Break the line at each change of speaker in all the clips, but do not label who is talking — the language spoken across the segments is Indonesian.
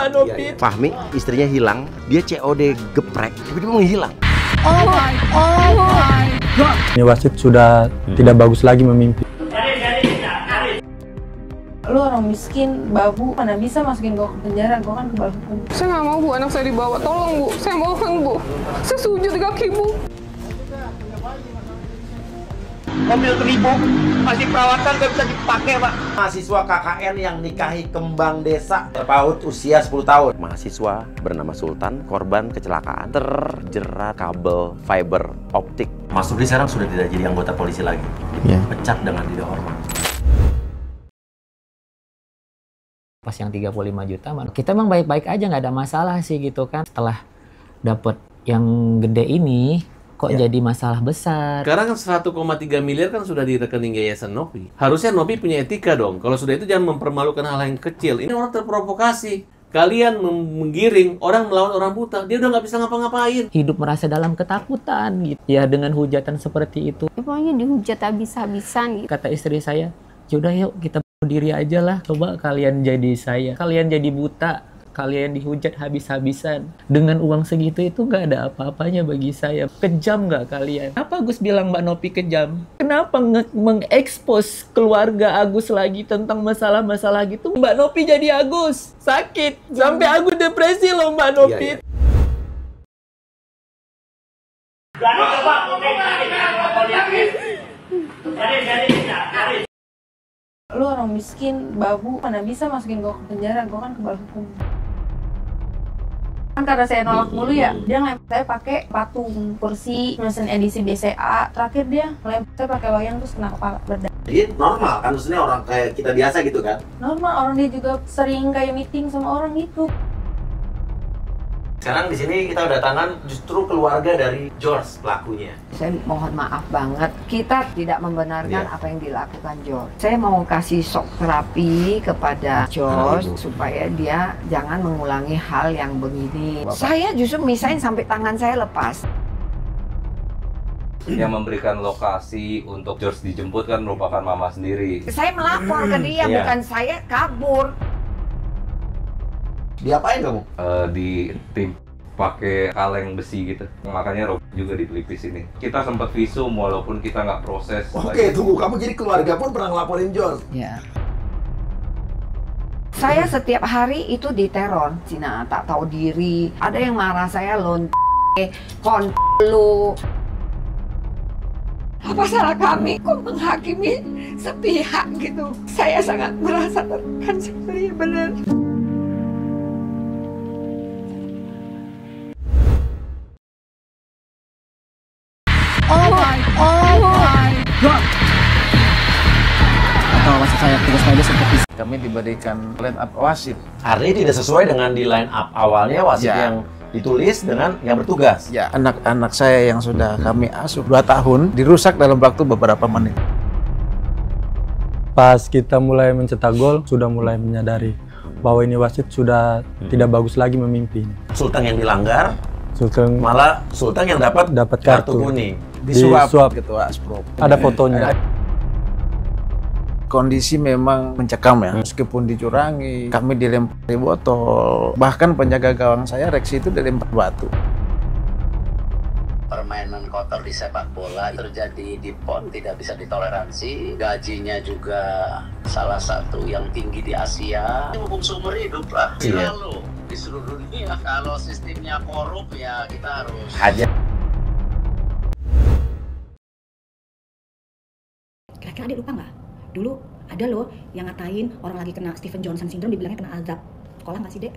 Mbak Nopi.
Fahmi istrinya hilang, dia COD geprek, tiba-tiba menghilang.
Oh my God.
Ini wasit sudah tidak bagus lagi memimpin.
Lu orang miskin, babu, mana bisa masukin gua ke penjara, gua kan kebal hukum.
Saya nggak mau Bu, anak saya dibawa. Tolong Bu, saya mohon Bu. Saya sujud di kaki Bu.
Mobil teribu, masih perawatan gak bisa dipakai, Pak.
Mahasiswa KKN yang nikahi kembang desa terpaut usia 10 tahun. Mahasiswa bernama Sultan, korban kecelakaan terjerat kabel fiber optik. Mas Subri sekarang sudah tidak jadi anggota polisi lagi. Dipecat dengan tidak hormat.
Pas yang 35 juta, kita emang baik-baik aja, nggak ada masalah sih gitu kan. Setelah dapet yang gede ini, kok jadi masalah besar.
Sekarang kan 1,3 miliar kan sudah di rekening Yayasan Nopi. Harusnya Nopi punya etika dong. Kalau sudah itu jangan mempermalukan hal yang kecil. Ini orang terprovokasi. Kalian menggiring orang melawan orang buta. Dia udah nggak bisa ngapa-ngapain.
Hidup merasa dalam ketakutan gitu. Ya dengan hujatan seperti itu.
Ya, pokoknya dihujat habis-habisan gitu.
Kata istri saya, yaudah yuk kita berdiri aja lah. Coba kalian jadi saya. Kalian jadi buta. Kalian dihujat habis-habisan. Dengan uang segitu itu nggak ada apa-apanya bagi saya. Kejam nggak kalian? Apa Agus bilang Mbak Nopi kejam? Kenapa mengekspos keluarga Agus lagi tentang masalah-masalah gitu? Mbak Nopi jadi Agus. Sakit. Sampai Agus depresi loh Mbak Nopi.
Lu orang miskin, babu, mana bisa masukin gua ke penjara, gua kan kebal hukum. Kan karena saya nolak mulu ya, dia ngelempar saya pakai patung, kursi, mesin edisi BCA. Terakhir dia ngelempar saya pakai wayang terus kena kepala berdarah.
Jadi normal kan, maksudnya orang kayak kita biasa gitu kan?
Normal, orang dia juga sering kayak meeting sama orang gitu.
Sekarang di sini kita datangan justru keluarga dari George pelakunya.
Saya mohon maaf banget, kita tidak membenarkan apa yang dilakukan George. Saya mau kasih shock terapi kepada George supaya dia jangan mengulangi hal yang begini. Saya justru misahin sampai tangan saya lepas.
Yang memberikan lokasi untuk George dijemput kan merupakan mama sendiri.
Saya melapor ke dia, bukan saya kabur.
Diapain kamu?
Di tim pakai kaleng besi gitu. Makanya Rob juga di pelipis ini. Kita sempat visum walaupun kita nggak proses.
Oke, tunggu. Kamu jadi keluarga pun pernah ngelaporin George?
Ya. Saya setiap hari itu diteror. Cina tak tahu diri. Ada yang marah saya kon lu. Apa salah kami? Kok menghakimi sepihak gitu? Saya sangat merasa tertekan sekali, benar.
Oh my God.
Atau maksud saya tugas medis untuk
Kami diberikan line up wasit.
Artinya tidak sesuai dengan di line up awalnya wasit yang ditulis dengan yang bertugas.
Ya, anak-anak saya yang sudah kami asuh 2 tahun dirusak dalam waktu beberapa menit.
Pas kita mulai mencetak gol, sudah mulai menyadari bahwa ini wasit sudah tidak bagus lagi memimpin.
Sultan yang dilanggar,
malah
Sultan yang dapat kartu kuning.
Disuap ketua Asprop.
Ada fotonya.
Kondisi memang mencekam ya, meskipun dicurangi, kami dilempari botol, bahkan penjaga gawang saya Reksi itu dilempar batu.
Permainan kotor di sepak bola terjadi di PON tidak bisa ditoleransi. Gajinya juga salah satu yang tinggi di Asia. Hukum seumur hidup lah. Selalu di seluruh dunia. Kalau sistemnya korup ya kita harus
aja.
Kira-kira adik lupa nggak? Dulu ada loh yang ngatain orang lagi kena Stephen Johnson syndrome dibilangnya kena azab. Sekolah nggak sih, Dek?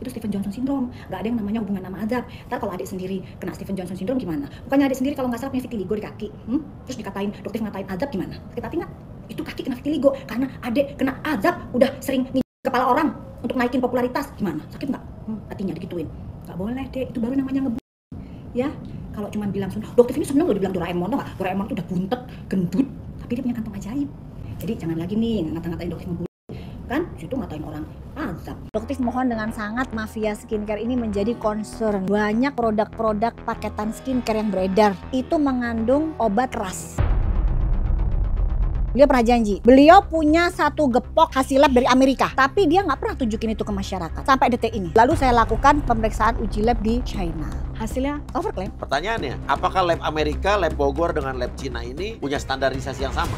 Itu Stephen Johnson syndrome. Nggak ada yang namanya hubungan sama azab. Ntar kalau adik sendiri kena Stephen Johnson syndrome gimana? Bukannya adik sendiri kalau nggak salah punya vitiligo di kaki. Terus dikatain, dokter ngatain azab gimana? Sakit hati nggak? Itu kaki kena vitiligo. Karena adik kena azab udah sering kepala orang untuk naikin popularitas. Gimana? Sakit nggak? Hatinya digituin. Nggak boleh, Dek. Itu baru namanya ngebu. Ya, kalau cuma bilang, dokter ini seneng loh dibilang Doraemon, tau nggak? Doraemon tuh udah buntet, gendut, tapi dia punya kantong ajaib. Jadi jangan lagi nih ngata-ngatain dokter ngebully. Kan situ ngatain orang azab.
Dokter mohon dengan sangat mafia skincare ini menjadi concern. Banyak produk-produk paketan skincare yang beredar itu mengandung obat ras. Beliau pernah janji, beliau punya satu gepok hasil lab dari Amerika, tapi dia nggak pernah tunjukin itu ke masyarakat sampai detik ini. Lalu saya lakukan pemeriksaan uji lab di China. Hasilnya overclaim.
Pertanyaannya, apakah lab Amerika, lab Bogor dengan lab Cina ini punya standarisasi yang sama?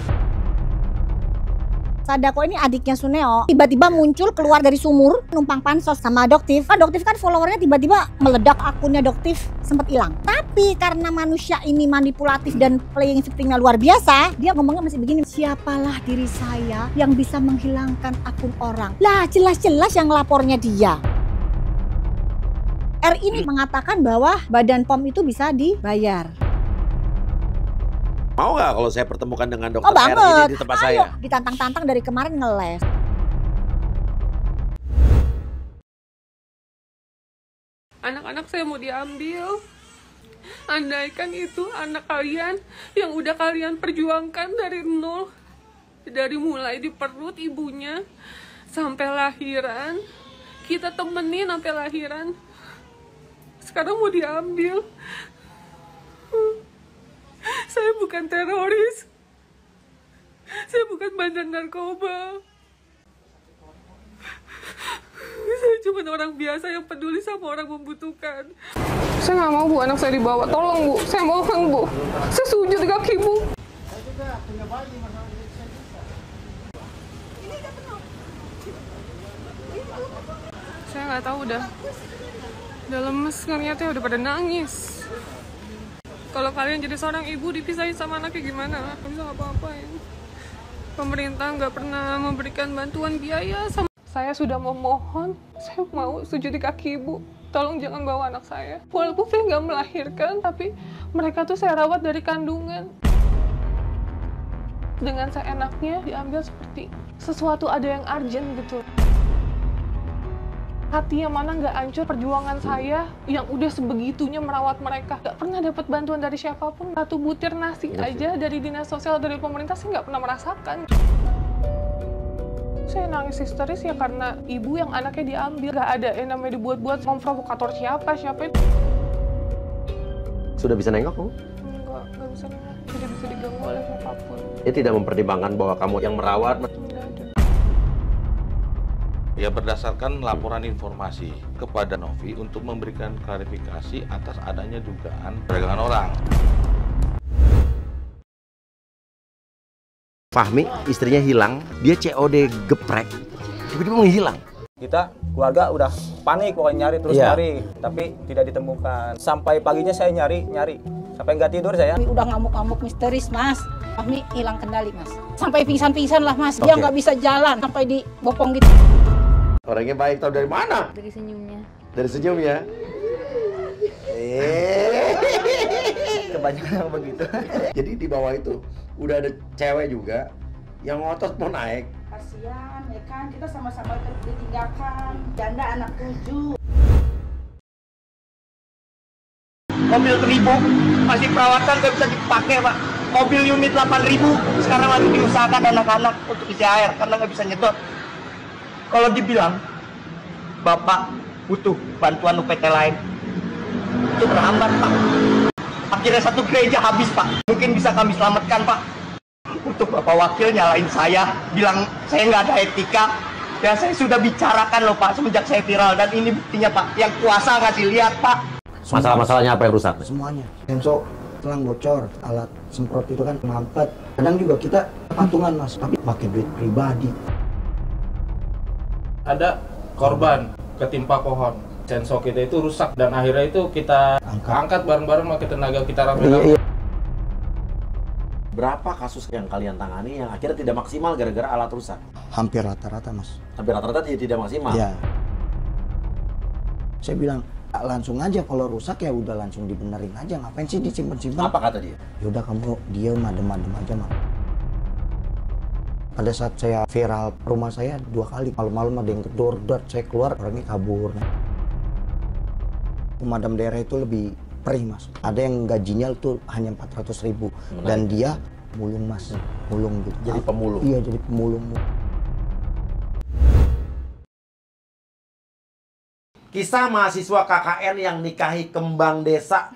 Sadako ini adiknya Suneo, tiba-tiba muncul keluar dari sumur, numpang pansos sama Doktif. Doktif kan followernya tiba-tiba meledak, akunnya Doktif sempat hilang. Tapi karena manusia ini manipulatif dan playing victimnya luar biasa, dia ngomongnya masih begini, siapalah diri saya yang bisa menghilangkan akun orang. Lah jelas-jelas yang lapornya dia. R ini mengatakan bahwa Badan POM itu bisa dibayar.
Mau nggak kalau saya pertemukan dengan dokter R ini di tempat saya?
Ditantang-tantang dari kemarin ngeles.
Anak-anak saya mau diambil. Andaikan itu anak kalian yang udah kalian perjuangkan dari nol. Dari mulai di perut ibunya sampai lahiran. Kita temenin sampai lahiran. Sekarang mau diambil. Saya bukan teroris. Saya bukan bandar narkoba. Saya cuma orang biasa yang peduli sama orang membutuhkan. Saya nggak mau Bu, anak saya dibawa. Tolong Bu, saya mohon Bu. Saya sujud di kaki Bu.
Saya juga punya bayi masalah diri saya juga.
Saya nggak tahu udah lemes ngeliatnya, udah pada nangis. Kalau kalian jadi seorang ibu dipisahin sama anaknya gimana? Nggak bisa apa-apain. Pemerintah nggak pernah memberikan bantuan biaya sama. Saya sudah memohon, saya mau sujud di kaki ibu. Tolong jangan bawa anak saya. Walaupun saya nggak melahirkan, tapi mereka tuh saya rawat dari kandungan. Dengan seenaknya diambil seperti sesuatu ada yang urgent gitu. Hati yang mana nggak hancur perjuangan saya yang udah sebegitunya merawat mereka. Nggak pernah dapat bantuan dari siapapun. Satu butir nasi aja dari dinas sosial, dari pemerintah saya nggak pernah merasakan. Saya nangis histeris ya karena ibu yang anaknya diambil. Nggak ada yang namanya dibuat-buat memprovokator siapa.
Sudah bisa nengok kamu?
Nggak bisa nengok. Tidak bisa diganggu oleh siapapun.
Dia tidak mempertimbangkan bahwa kamu yang merawat.
Ya, berdasarkan laporan informasi kepada Novi untuk memberikan klarifikasi atas adanya dugaan perdagangan orang.
Fahmi, istrinya hilang, dia COD geprek, tiba-tiba menghilang.
Kita keluarga udah panik pokoknya nyari nyari, tapi tidak ditemukan. Sampai paginya saya nyari, sampai nggak tidur saya.
Udah ngamuk-ngamuk misteris Mas, Fahmi hilang kendali Mas. Sampai pingsan-pingsan lah Mas, dia nggak bisa jalan sampai dibopong gitu.
Orangnya baik, tahu dari mana?
Dari senyumnya.
Dari senyumnya.
Kebanyakan yang begitu.
Jadi di bawah itu udah ada cewek juga yang ngotot mau naik.
Kasihan ya kan, kita sama-sama ditinggalkan. Janda anak 7.
Mobil 1000 masih perawatan gak bisa dipakai Pak. Mobil unit 8.000 sekarang lagi diusahakan anak-anak untuk isi air karena nggak bisa nyedot. Kalau dibilang Bapak butuh bantuan UPT lain, itu berhambat Pak. Akhirnya satu gereja habis Pak. Mungkin bisa kami selamatkan Pak. Untuk Bapak Wakil nyalain saya, bilang saya nggak ada etika. Ya saya sudah bicarakan loh Pak semenjak saya viral, dan ini buktinya Pak. Yang kuasa ngasih lihat Pak.
Masalah-masalahnya apa yang rusak?
Semuanya. Sensor selang bocor, alat semprot itu kan mampet. Kadang juga kita patungan Mas, tapi pakai duit pribadi.
Ada korban ketimpa pohon, sensor kita itu rusak dan akhirnya itu kita angkat bareng-bareng pakai tenaga kita rame-rame.
Berapa kasus yang kalian tangani yang akhirnya tidak maksimal gara-gara alat rusak?
Hampir rata-rata Mas.
Hampir rata-rata tidak maksimal?
Iya. Saya bilang, langsung aja kalau rusak ya udah langsung dibenerin aja, ngapain sih disimpan-simpan?
Apa kata dia?
Yaudah kamu diem, adem-adem aja Mas. Pada saat saya viral, rumah saya 2 kali. Malam-malam ada yang gedor, saya keluar, orangnya kabur. Pemadam daerah itu lebih perih Mas. Ada yang gajinya tuh hanya 400.000. Dan dia mulung Mas, mulung gitu.
Jadi pemulung?
Iya, jadi pemulung.
Kisah mahasiswa KKN yang nikahi kembang desa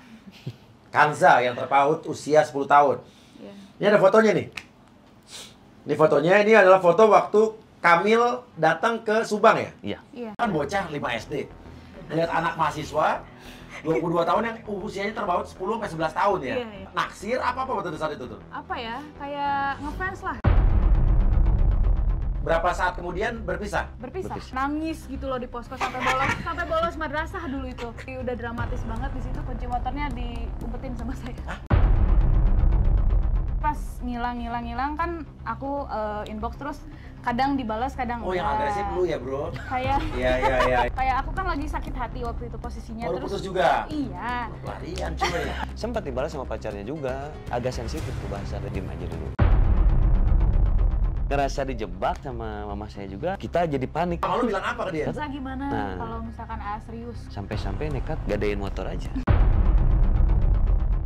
Kanza yang terpaut usia 10 tahun. Ini ada fotonya nih. Ini fotonya, ini adalah foto waktu Kamil datang ke Subang ya?
Iya.
Iya.
Kan bocah 5 SD. Lihat anak mahasiswa 22 tahun yang usianya terpaut 10 sampai 11 tahun ya.
Iya, iya.
Naksir apa waktu saat itu tuh?
Apa ya? Kayak ngefans lah.
Berapa saat kemudian berpisah?
Berpisah. Nangis gitu loh di posko sampai bolos madrasah dulu itu. Udah dramatis banget di situ, kunci motornya diumpetin sama saya. Pas ngilang kan aku inbox terus, kadang dibalas kadang
Oh, yang agresif lu ya, Bro?
Kayak
Iya.
kayak aku kan lagi sakit hati waktu itu posisinya.
Baru
terus
putus juga?
Iya.
Larian cuy.
Sempat dibalas sama pacarnya juga, agak sensitif tuh bahasa, diem aja dulu. Ngerasa dijebak sama mama saya juga, kita jadi panik.
Mama lu bilang apa ke dia?
Terus gimana
Nah.
kalau misalkan serius?
Sampai-sampai nekat gadein motor aja.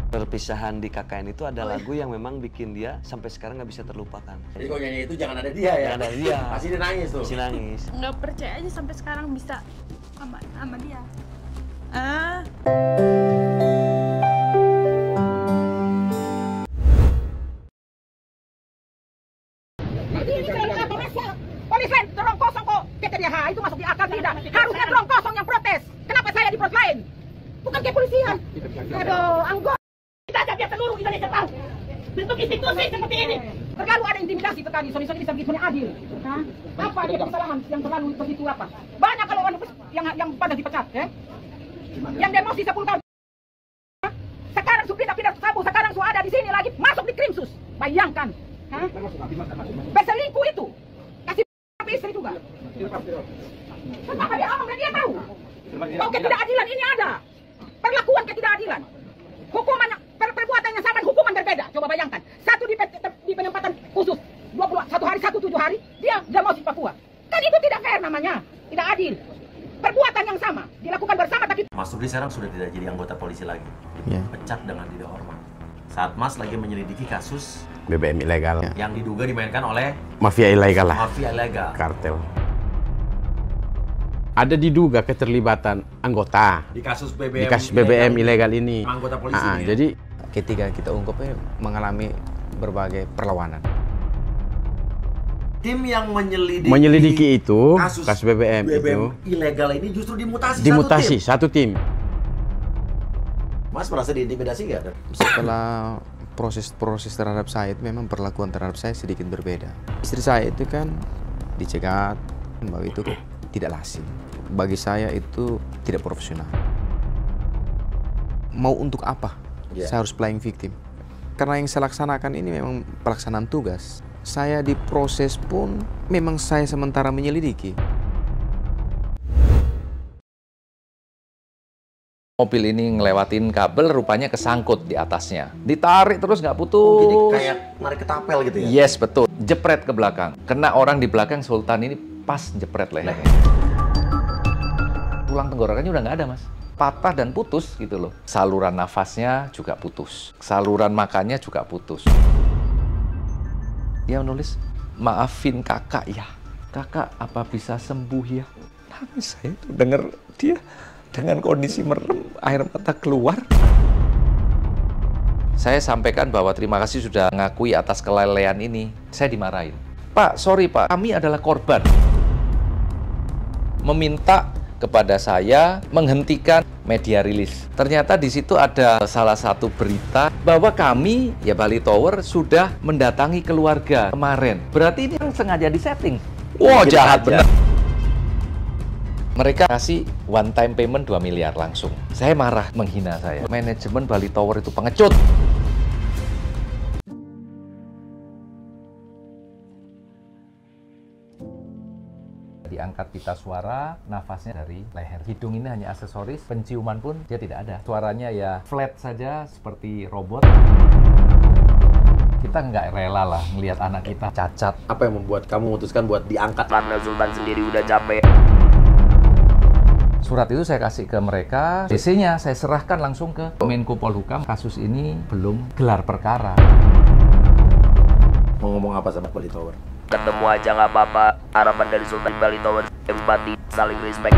Perpisahan di KKN itu ada lagu yang memang bikin dia sampai sekarang nggak bisa terlupakan.
Jadi kalau nyanyi itu jangan ada dia ya?
Jangan ada dia.
Pasti dia nangis tuh?
Pasti nangis.
Nggak percaya aja sampai sekarang bisa sama dia.
Polisi dorong kosong kok, kata dia, itu masuk di akal tidak? Harusnya dorong kosong yang protes. Kenapa saya di protes lain? Bukan kepolisian. Aduh, anggota kita aja biar seluruh Indonesia tahu. Bentuk institusi seperti ini. Terlalu ada intimidasi sekali, Sony bisa begitu adil. Hah? Apa dia kesalahan yang terlalu begitu apa? Banyak kalau orang yang pada dipecat, ya? Yang demosi 10 tahun. Sekarang pindah sabu, sekarang sudah ada di sini lagi, masuk di Krimsus. Bayangkan. Hah? Berselingkuh itu. Kasih istri juga. Kenapa dia ngomong dan dia tahu? Kalau ketidakadilan ini ada. Perlakuan ketidakadilan. Hukuman, perbuatan yang sama, hukuman berbeda. Coba bayangkan. Satu di penempatan khusus. 21 hari, 7 hari. Dia mau si Papua. Kan itu tidak fair namanya. Tidak adil. Perbuatan yang sama. Dilakukan bersama tapi...
Mas Rudi sekarang sudah tidak jadi anggota polisi lagi.
Iya.
Pecat dengan tidak hormat. Saat Mas lagi menyelidiki kasus
BBM ilegal.
yang diduga dimainkan oleh
Mafia ilegal lah.
mafia ilegal.
Kartel. Ada diduga keterlibatan anggota
Di kasus BBM,
di kasus BBM ilegal ini.
Anggota polisi ini ya?
Jadi ketika kita ungkapnya mengalami berbagai perlawanan.
Tim yang
Menyelidiki itu
kasus
BBM itu
ilegal ini justru
dimutasi satu tim.
Mas merasa diintimidasi nggak?
Setelah proses terhadap saya itu memang perlakuan terhadap saya sedikit berbeda. Istri saya itu kan dicegat, bahwa itu tidak lazim. Bagi saya itu tidak profesional. Mau untuk apa? Saya harus playing victim. Karena yang saya laksanakan ini memang pelaksanaan tugas. Saya diproses pun memang saya sementara menyelidiki.
Mobil ini ngelewatin kabel, rupanya kesangkut di atasnya. Ditarik terus nggak putus.
Jadi kayak narik ketapel gitu ya?
Yes, betul. Jepret ke belakang. Kena orang di belakang, Sultan ini pas jepret lehernya. Tulang tenggorokannya udah nggak ada, Mas. Patah dan putus gitu loh. Saluran nafasnya juga putus. Saluran makannya juga putus. Dia menulis, maafin kakak ya. Kakak apa bisa sembuh ya? Nangis saya tuh denger dia dengan kondisi merem, air mata keluar. Saya sampaikan bahwa terima kasih sudah ngakui atas kelalaian ini. Saya dimarahin. Pak, sorry Pak, kami adalah korban. Meminta kepada saya menghentikan media rilis. Ternyata di situ ada salah satu berita bahwa kami, ya Bali Tower, sudah mendatangi keluarga kemarin. Berarti ini sengaja disetting. Wow, jahat benar. Mereka kasih one time payment 2 miliar langsung. Saya marah, menghina saya. Manajemen Bali Tower itu pengecut. Diangkat pita suara, nafasnya dari leher. Hidung ini hanya aksesoris, penciuman pun dia tidak ada. Suaranya ya flat saja seperti robot. Kita nggak rela lah melihat anak kita cacat.
Apa yang membuat kamu memutuskan buat diangkat?
Karena Sultan sendiri udah capek.
Surat itu saya kasih ke mereka, DC-nya saya serahkan langsung ke Menko Polhukam. Kasus ini belum gelar perkara.
Mau ngomong apa sama Bali Tower?
Ketemu aja nggak apa-apa. Harapan dari Sultan Bali Tower, empati, saling respect.